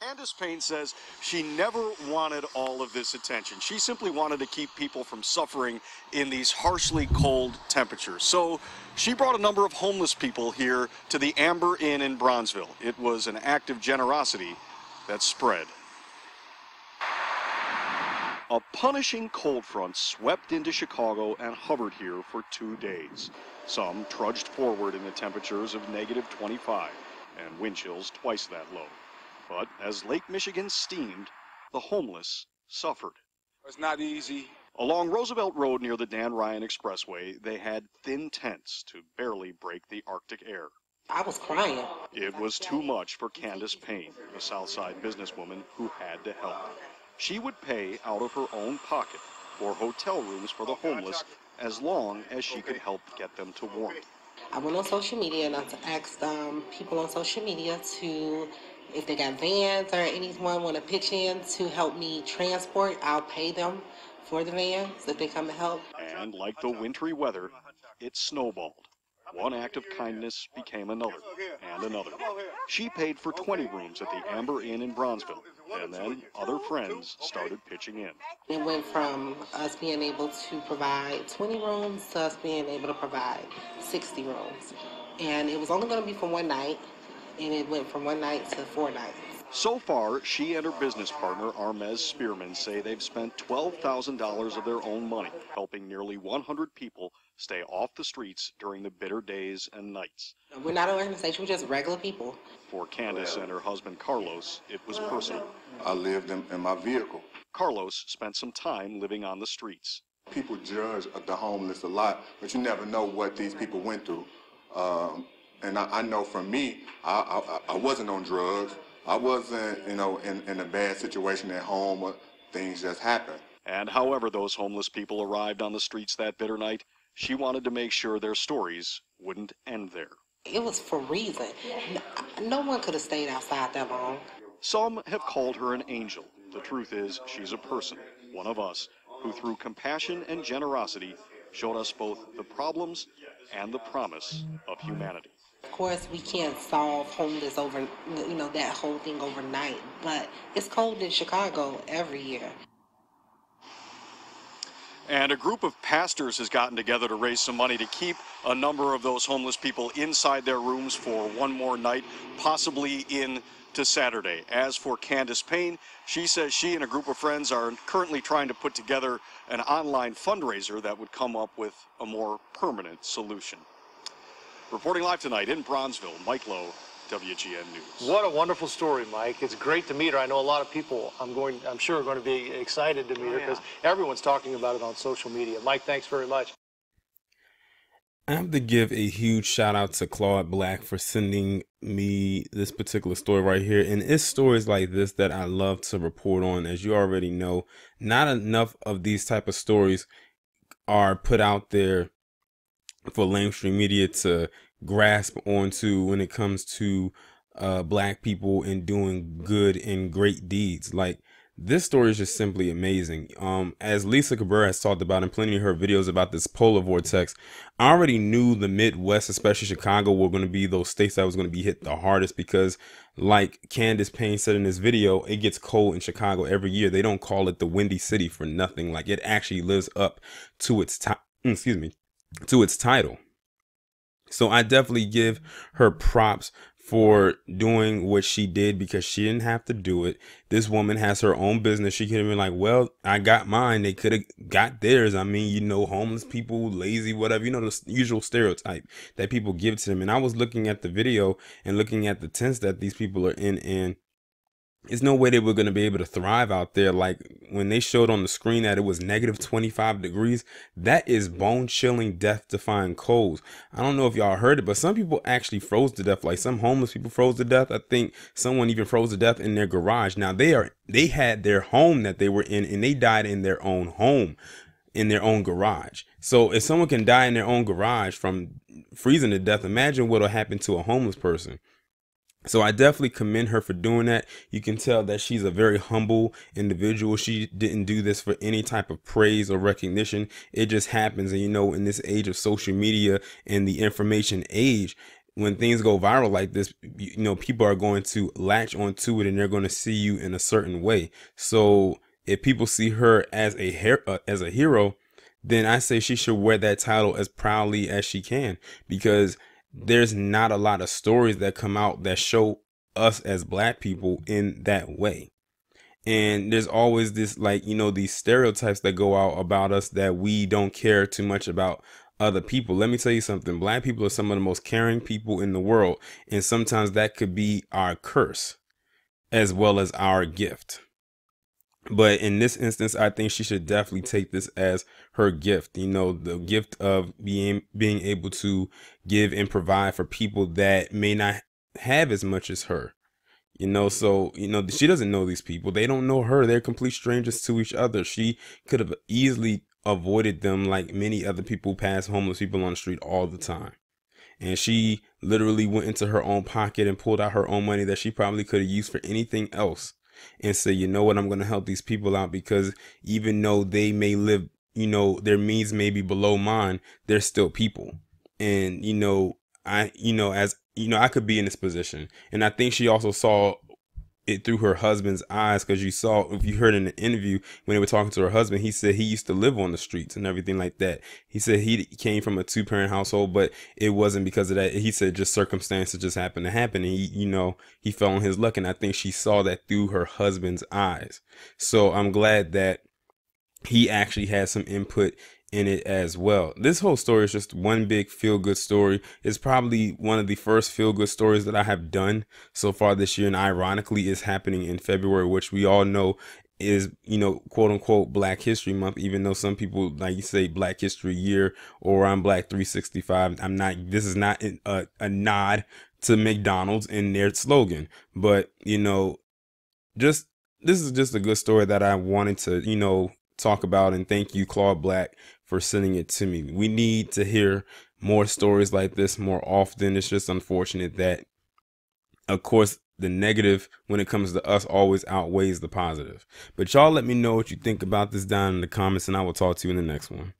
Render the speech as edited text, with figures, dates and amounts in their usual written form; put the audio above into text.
Candice Payne says she never wanted all of this attention. She simply wanted to keep people from suffering in these harshly cold temperatures. So she brought a number of homeless people here to the Amber Inn in Bronzeville. It was an act of generosity that spread. A punishing cold front swept into Chicago and hovered here for 2 days. Some trudged forward in the temperatures of -25 and wind chills twice that low. But as Lake Michigan steamed, the homeless suffered. It's not easy. Along Roosevelt Road near the Dan Ryan Expressway, they had thin tents to barely break the Arctic air. I was crying. It was too much for Candice Payne, a Southside businesswoman who had to help. She would pay out of her own pocket for hotel rooms for the homeless as long as she could help get them to warmth. I went on social media and I asked people on social media to, if they got vans or anyone want to pitch in to help me transport, I'll pay them for the vans if they come to help. And like the wintry weather, it snowballed. One act of kindness became another and another. She paid for 20 rooms at the Amber Inn in Bronzeville, and then other friends started pitching in. It went from us being able to provide 20 rooms to us being able to provide 60 rooms. And it was only going to be for one night, and it went from one night to 4 nights. So far, she and her business partner, Armez Spearman, say they've spent $12,000 of their own money, helping nearly 100 people stay off the streets during the bitter days and nights. We're not an organization, we're just regular people. For Candice and her husband, Carlos, it was personal. I lived in my vehicle. Carlos spent some time living on the streets. People judge the homeless a lot, but you never know what these people went through. And I know for me, I wasn't on drugs. I wasn't, in a bad situation at home, but things just happened. And however those homeless people arrived on the streets that bitter night, she wanted to make sure their stories wouldn't end there. It was for a reason. No one could have stayed outside that long. Some have called her an angel. The truth is, she's a person, one of us, who through compassion and generosity showed us both the problems and the promise of humanity. Of course, we can't solve homeless over, that whole thing overnight, but it's cold in Chicago every year. And a group of pastors has gotten together to raise some money to keep a number of those homeless people inside their rooms for one more night, possibly into Saturday. As for Candice Payne, she says she and a group of friends are currently trying to put together an online fundraiser that would come up with a more permanent solution. Reporting live tonight in Bronzeville, Mike Lowe, WGN News. What a wonderful story, Mike. It's great to meet her. I know a lot of people I'm sure are going to be excited to meet her because everyone's talking about it on social media. Mike, thanks very much. I have to give a huge shout out to Claude Black for sending me this particular story right here. And it's stories like this that I love to report on. As you already know, not enough of these type of stories are put out there for mainstream media to grasp onto when it comes to black people and doing good and great deeds. Like, this story is just simply amazing. As Lisa Cabrera has talked about in plenty of her videos about this polar vortex, I already knew the Midwest, especially Chicago, were going to be those states that was going to be hit the hardest because, like Candice Payne said in this video, it gets cold in Chicago every year. They don't call it the Windy City for nothing. Like, it actually lives up to its to its title. So I definitely give her props for doing what she did because she didn't have to do it. This woman has her own business. She could have been like, well, I got mine. They could have got theirs. I mean, homeless people, lazy, whatever, the usual stereotype that people give to them. And I was looking at the video and looking at the tents that these people are in, and there's no way they were going to be able to thrive out there. Like, when they showed on the screen that it was -25 degrees, that is bone chilling, death defying cold. I don't know if y'all heard it, but some people actually froze to death. Like, some homeless people froze to death. I think someone even froze to death in their garage. Now they had their home that they were in, and they died in their own home, in their own garage. So if someone can die in their own garage from freezing to death, imagine what'll happen to a homeless person. So I definitely commend her for doing that. You can tell that she's a very humble individual. She didn't do this for any type of praise or recognition. It just happens. And in this age of social media and the information age, when things go viral like this, people are going to latch onto it and they're going to see you in a certain way. So if people see her as a hero, then I say she should wear that title as proudly as she can, because there's not a lot of stories that come out that show us as Black people in that way. And there's always this, like, these stereotypes that go out about us, that we don't care too much about other people. Let me tell you something. Black people are some of the most caring people in the world. And sometimes that could be our curse as well as our gift. But in this instance, I think she should definitely take this as her gift, the gift of being able to give and provide for people that may not have as much as her. So, she doesn't know these people. They don't know her. They're complete strangers to each other. She could have easily avoided them, like many other people pass homeless people on the street all the time. And she literally went into her own pocket and pulled out her own money that she probably could have used for anything else, and say, you know what, I'm going to help these people out, because even though they may live, their means may be below mine, they're still people. And, I could be in this position. And I think she also saw it through her husband's eyes, because if you heard in the interview when they were talking to her husband, he said he used to live on the streets and everything like that. He said he came from a 2-parent household, but it wasn't because of that. He said just circumstances just happened to happen, and he fell on his luck. And I think she saw that through her husband's eyes. So I'm glad that he actually had some input in it as well. This whole story is just one big feel-good story. It's probably one of the first feel-good stories that I have done so far this year, and ironically is happening in February, which we all know is, quote unquote Black History Month, even though some people like you say Black History Year or I'm Black 365. This is not a nod to McDonald's and their slogan, but this is just a good story that I wanted to, talk about. And thank you, Claude Black, for sending it to me. We need to hear more stories like this more often. It's just unfortunate that, of course, the negative when it comes to us always outweighs the positive. But y'all let me know what you think about this down in the comments, and I will talk to you in the next one.